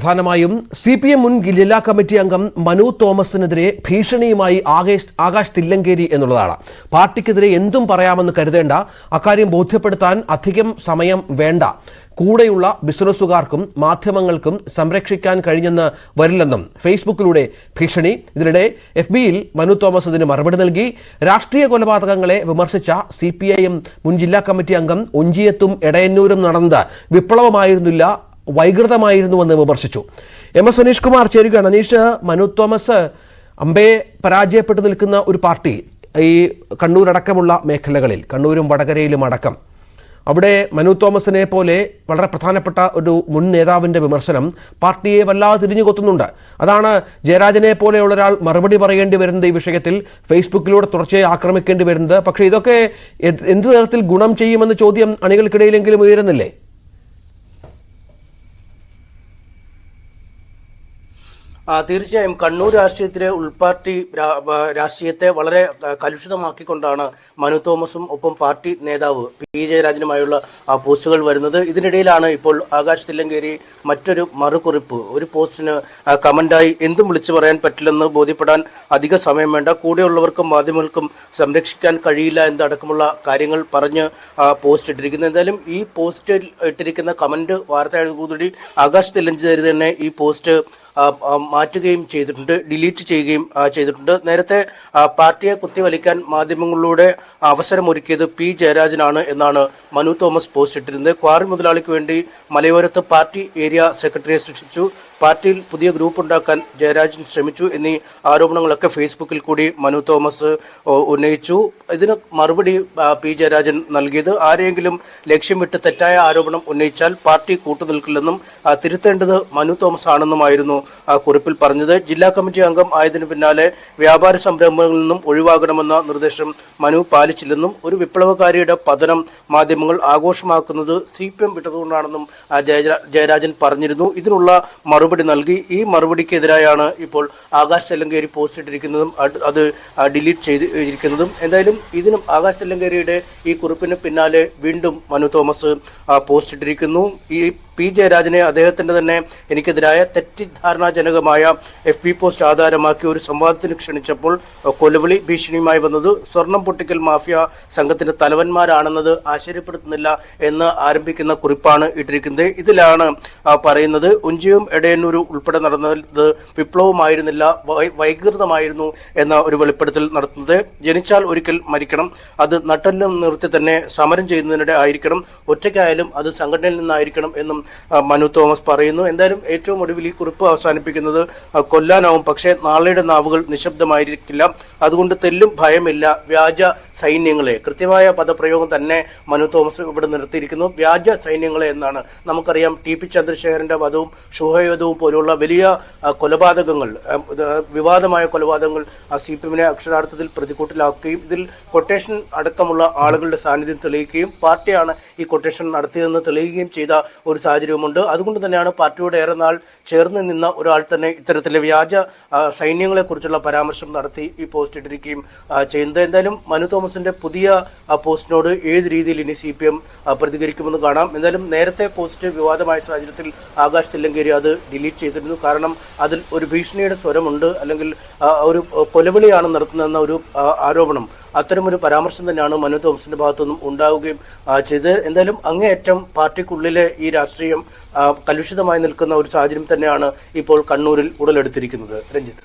പ്രധാനമായും CPM മുൻ ജില്ലാ കമ്മിറ്റി അംഗം മനു തോമസിനെതിരെ ഭീഷണിയുമായി ആകാശ് തില്ലങ്കേരി എന്നുള്ളതാണ്. പാർട്ടിക്കെതിരെ എന്തും പറയാമെന്ന് കരുതേണ്ട, അക്കാര്യം ബോധ്യപ്പെടുത്താൻ അധികം സമയം വേണ്ട, കൂടെയുള്ള ബിസിനസ്സുകാർക്കും മാധ്യമങ്ങൾക്കും സംരക്ഷിക്കാൻ കഴിഞ്ഞെന്ന് വരില്ലെന്നും ഫേസ്ബുക്കിലൂടെ ഭീഷണി. ഇതിനിടെ FBയിൽ മനു തോമസ് ഇതിന് മറുപടി നൽകി. രാഷ്ട്രീയ കൊലപാതകങ്ങളെ വിമർശിച്ച CPIM മുൻ ജില്ലാ കമ്മിറ്റി അംഗം ഒഞ്ചിയത്തും എടയന്നൂരും നടന്നത് വിപ്ലവമായിരുന്നില്ല, വൈകൃതമായിരുന്നുവെന്ന് വിമർശിച്ചു. MS അനീഷ് കുമാർ ചേരുകയാണ്. അനീഷ്, മനു തോമസ് അമ്പയെ പരാജയപ്പെട്ടു നിൽക്കുന്ന ഒരു പാർട്ടി ഈ കണ്ണൂരടക്കമുള്ള മേഖലകളിൽ, കണ്ണൂരും വടകരയിലും അടക്കം, അവിടെ മനു തോമസിനെ പോലെ വളരെ പ്രധാനപ്പെട്ട ഒരു മുൻ നേതാവിൻ്റെ വിമർശനം പാർട്ടിയെ വല്ലാതെ തിരിഞ്ഞുകൊത്തുന്നുണ്ട്. അതാണ് ജയരാജനെ പോലെയുള്ള ഒരാൾ മറുപടി പറയേണ്ടി വരുന്നത്, ഈ വിഷയത്തിൽ ഫേസ്ബുക്കിലൂടെ തുടർച്ചയായി ആക്രമിക്കേണ്ടി വരുന്നത്. പക്ഷേ ഇതൊക്കെ എന്ത് തരത്തിൽ ഗുണം ചെയ്യുമെന്ന ചോദ്യം അണികൾക്കിടയിലെങ്കിലും ഉയരുന്നില്ലേ? തീർച്ചയായും കണ്ണൂർ രാഷ്ട്രീയത്തിലെ ഉൾപാർട്ടി രാഷ്ട്രീയത്തെ വളരെ കലുഷിതമാക്കിക്കൊണ്ടാണ് മനു തോമസും ഒപ്പം പാർട്ടി നേതാവ് P ജയരാജനുമായുള്ള പോസ്റ്റുകൾ വരുന്നത്. ഇതിനിടയിലാണ് ഇപ്പോൾ ആകാശ് തില്ലങ്കേരി മറ്റൊരു മറുകുറിപ്പ്, ഒരു പോസ്റ്റിന് കമന്റായി എന്തും വിളിച്ചു പറയാൻ പറ്റില്ലെന്ന് ബോധ്യപ്പെടാൻ അധിക സമയം വേണ്ട, കൂടെയുള്ളവർക്കും മാധ്യമങ്ങൾക്കും സംരക്ഷിക്കാൻ കഴിയില്ല എന്നടക്കമുള്ള കാര്യങ്ങൾ പറഞ്ഞ് പോസ്റ്റ് ഇട്ടിരിക്കുന്നത്. എന്തായാലും ഈ പോസ്റ്റിൽ ഇട്ടിരിക്കുന്ന കമന്റ് വാർത്തയോടുകൂടി ആകാശ് തില്ലങ്കേരി തന്നെ ഈ പോസ്റ്റ് മാറ്റുകയും ചെയ്തിട്ടുണ്ട്, ഡിലീറ്റ് ചെയ്യുകയും ചെയ്തിട്ടുണ്ട്. നേരത്തെ പാർട്ടിയെ കുത്തിവലിക്കാൻ മാധ്യമങ്ങളിലൂടെ അവസരമൊരുക്കിയത് P ജയരാജനാണ് എന്നാണ് മനു തോമസ് പോസ്റ്റ് ഇട്ടിരുന്നത്. ക്വാറി മുതലാളിക്ക് വേണ്ടി മലയോരത്ത് പാർട്ടി ഏരിയ സെക്രട്ടറിയെ സൃഷ്ടിച്ചു, പാർട്ടിയിൽ പുതിയ ഗ്രൂപ്പ് ഉണ്ടാക്കാൻ ജയരാജൻ ശ്രമിച്ചു എന്നീ ആരോപണങ്ങളൊക്കെ ഫേസ്ബുക്കിൽ കൂടി മനു തോമസ് ഉന്നയിച്ചു. ഇതിന് മറുപടി P ജയരാജൻ നൽകിയത്, ആരെങ്കിലും ലക്ഷ്യം വിട്ട് തെറ്റായ ആരോപണം ഉന്നയിച്ചാൽ പാർട്ടി കൂട്ടുനിൽക്കില്ലെന്നും തിരുത്തേണ്ടത് മനു തോമസ് ആണെന്നുമായിരുന്നു കുറിപ്പിൽ പറഞ്ഞത്. ജില്ലാ കമ്മിറ്റി അംഗം ആയതിനു പിന്നാലെ വ്യാപാര സംരംഭങ്ങളിൽ നിന്നും ഒഴിവാകണമെന്ന നിർദ്ദേശം മനു പാലിച്ചില്ലെന്നും ഒരു വിപ്ലവകാരിയുടെ പതനം മാധ്യമങ്ങൾ ആഘോഷമാക്കുന്നത് CPM വിട്ടതുകൊണ്ടാണെന്നും ജയരാജൻ പറഞ്ഞിരുന്നു. ഇതിനുള്ള മറുപടി നൽകി. ഈ മറുപടിക്കെതിരായാണ് ഇപ്പോൾ ആകാശ് തില്ലങ്കേരി പോസ്റ്റ് ഇട്ടിരിക്കുന്നതും അത് ഡിലീറ്റ് ചെയ്തിരിക്കുന്നതും. എന്തായാലും ഇതിനും ആകാശ് തില്ലങ്കേരിയുടെ ഈ കുറിപ്പിന് പിന്നാലെ വീണ്ടും മനു തോമസ് പോസ്റ്റ് ഇട്ടിരിക്കുന്നു. ഈ P ജയരാജനെ അദ്ദേഹത്തിൻ്റെ തന്നെ എനിക്കെതിരായ തെറ്റിദ്ധാരണാജനകമായ FB പോസ്റ്റ് ആധാരമാക്കി ഒരു സംവാദത്തിന് ക്ഷണിച്ചപ്പോൾ കൊലവിളി ഭീഷണിയുമായി വന്നത് സ്വർണം പൊട്ടിക്കൽ മാഫിയ സംഘത്തിന്റെ തലവന്മാരാണെന്നത് ആശ്ചര്യപ്പെടുത്തുന്നില്ല എന്ന് ആരംഭിക്കുന്ന കുറിപ്പാണ് ഇട്ടിരിക്കുന്നത്. ഇതിലാണ് പറയുന്നത്, ഒഞ്ചിയും എടയന്നൂരും ഉൾപ്പെടെ നടന്നത് വിപ്ലവമായിരുന്നില്ല, വൈകൃതമായിരുന്നു എന്ന ഒരു വെളിപ്പെടുത്തൽ നടത്തുന്നത്. ജനിച്ചാൽ ഒരിക്കൽ മരിക്കണം, അത് നട്ടെല്ലും നിർത്തി തന്നെ സമരം ചെയ്യുന്നതിനിടെ ആയിരിക്കണം, ഒറ്റയ്ക്കായാലും അത് സംഘടനയിൽ നിന്നായിരിക്കണം എന്നും മനു തോമസ് പറയുന്നു. എന്തായാലും ഏറ്റവും ഒടുവിൽ ഈ കുറിപ്പ് അവസാനിപ്പിക്കുന്നത് കൊല്ലാനാവും, പക്ഷേ നാളെയുടെ നാവുകൾ നിശബ്ദമായിരിക്കില്ല, അതുകൊണ്ട് തെല്ലും ഭയമില്ല വ്യാജ സൈന്യങ്ങളെ. കൃത്യമായ പദപ്രയോഗം തന്നെ മനു തോമസ് ഇവിടെ നിർത്തിയിരിക്കുന്നു, വ്യാജ സൈന്യങ്ങളെ എന്നാണ്. നമുക്കറിയാം TP ചന്ദ്രശേഖരന്റെ വധവും ഷുഹൈബ് വധവും പോലുള്ള വലിയ കൊലപാതകങ്ങൾ, വിവാദമായ കൊലപാതകങ്ങൾ CPM-നെ അക്ഷരാർത്ഥത്തിൽ പ്രതിക്കൂട്ടിലാക്കുകയും ഇതിൽ കൊട്ടേഷൻ അടക്കമുള്ള ആളുകളുടെ സാന്നിധ്യം തെളിയിക്കുകയും പാർട്ടിയാണ് ഈ കൊട്ടേഷൻ നടത്തിയതെന്ന് തെളിയിക്കുകയും ചെയ്ത ഒരു സാഹചര്യമുണ്ട്. അതുകൊണ്ട് തന്നെയാണ് പാർട്ടിയോട് ഏറെ നാൾ ചേർന്ന് നിന്ന ഒരാൾ തന്നെ ഇത്തരത്തിലെ വ്യാജ സൈന്യങ്ങളെ കുറിച്ചുള്ള പരാമർശം നടത്തി ഈ പോസ്റ്റ് ഇട്ടിരിക്കുകയും ചെയ്യുന്നത്. എന്തായാലും മനു തോമസിന്റെ പുതിയ പോസ്റ്റിനോട് ഏത് രീതിയിൽ ഇനി CPM പ്രതികരിക്കുമെന്ന് കാണാം. എന്തായാലും നേരത്തെ പോസ്റ്റ് വിവാദമായ സാഹചര്യത്തിൽ ആകാശ് തില്ലങ്കേരി അത് ഡിലീറ്റ് ചെയ്തിരുന്നു. കാരണം അതിൽ ഒരു ഭീഷണിയുടെ സ്വരമുണ്ട്, അല്ലെങ്കിൽ ഒരു കൊലവിളിയാണ് നടത്തുന്നതെന്ന ഒരു ആരോപണം, അത്തരമൊരു പരാമർശം തന്നെയാണ് മനു തോമസിന്റെ ഭാഗത്തുനിന്നും ഉണ്ടാവുകയും ചെയ്ത്. എന്തായാലും അങ്ങേയറ്റം പാർട്ടിക്കുള്ളിലെ ഈ രാഷ്ട്രീയം കലുഷിതമായി നിൽക്കുന്ന ഒരു സാഹചര്യം തന്നെയാണ് ഇപ്പോൾ കണ്ണൂരിൽ ഉടലെടുത്തിരിക്കുന്നത്. രഞ്ജിത്ത്.